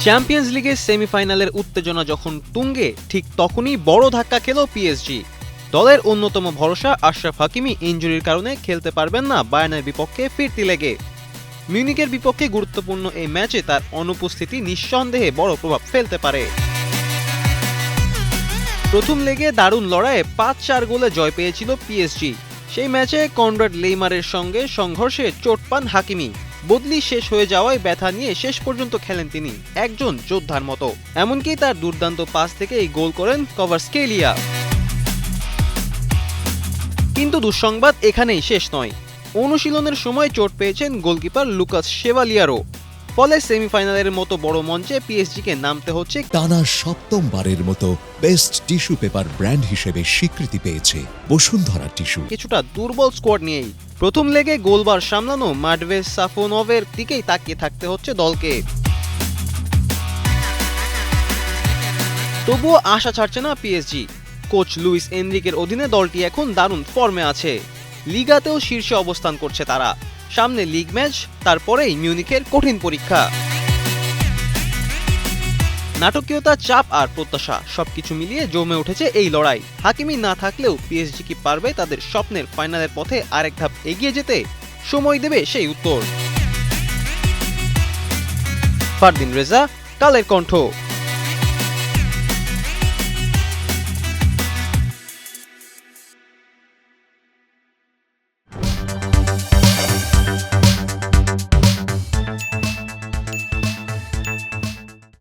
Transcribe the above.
Champions লিগের সেমিফাইনালের উত্তেজনা যখন তুঙ্গে, ঠিক তখনই বড় ধাক্কা খেল পিএসজি। দলের অন্যতম ভরসা আশরাফ হাকিমি ইনজুরির কারণে খেলতে পারবেন না বায়ার্নের বিপক্ষে ফিরতি লেগে। মিউনিখের বিপক্ষে গুরুত্বপূর্ণ এই ম্যাচে তার অনুপস্থিতি নিঃসন্দেহে বড় প্রভাব ফেলতে পারে। প্রথম লেগে দারুণ লড়াইয়ে ৫-৪ গোলে জয় পেয়েছিল পিএসজি। সেই ম্যাচে কনরাড লেইমারের সঙ্গে সংঘর্ষে চোট পান হাকিমি। বদলি শেষ হয়ে যাওয়ায় ব্যথা নিয়ে শেষ পর্যন্ত খেলেন তিনি একজন যোদ্ধার মতো। এমনকি তার দুর্দান্ত পাস থেকে এই গোল করেন কভারস্কেলিয়া। কিন্তু দুঃসংবাদ এখানেই শেষ নয়। অনুশীলনের সময় চোট পেয়েছেন গোলকিপার লুকাস শেভালিয়ারও। ফলে সেমিফাইনালের মতো বড় মঞ্চে পিএসজিকে নামতে হচ্ছে। টানা সপ্তমবারের মতো বেস্ট টিস্যু পেপার ব্র্যান্ড হিসেবে স্বীকৃতি পেয়েছে বসুন্ধরা টিস্যু। কিছুটা দুর্বল স্কোয়াড নিয়েই প্রথম লেগে গোলবার সামলানো মাডভেজ সাফোনভের দিকেই তাকিয়ে থাকতে হচ্ছে দলকে। তবুও আশা ছাড়ছে না পিএসজি। কোচ লুইস এনরিকের অধীনে দলটি এখন দারুণ ফর্মে আছে। লিগাতেও শীর্ষে অবস্থান করছে তারা। সামনে লিগ ম্যাচ, তারপরেই মিউনিখের কঠিন পরীক্ষা। নাটকীয়তা, চাপ আর প্রত্যাশা সবকিছু মিলিয়ে জমে উঠেছে এই লড়াই। হাকিমি না থাকলেও পিএসজি কি পারবে তাদের স্বপ্নের ফাইনালের পথে আরেক ধাপ এগিয়ে যেতে? সময় দেবে সেই উত্তর। ফারদিন রেজা, কালের কণ্ঠ।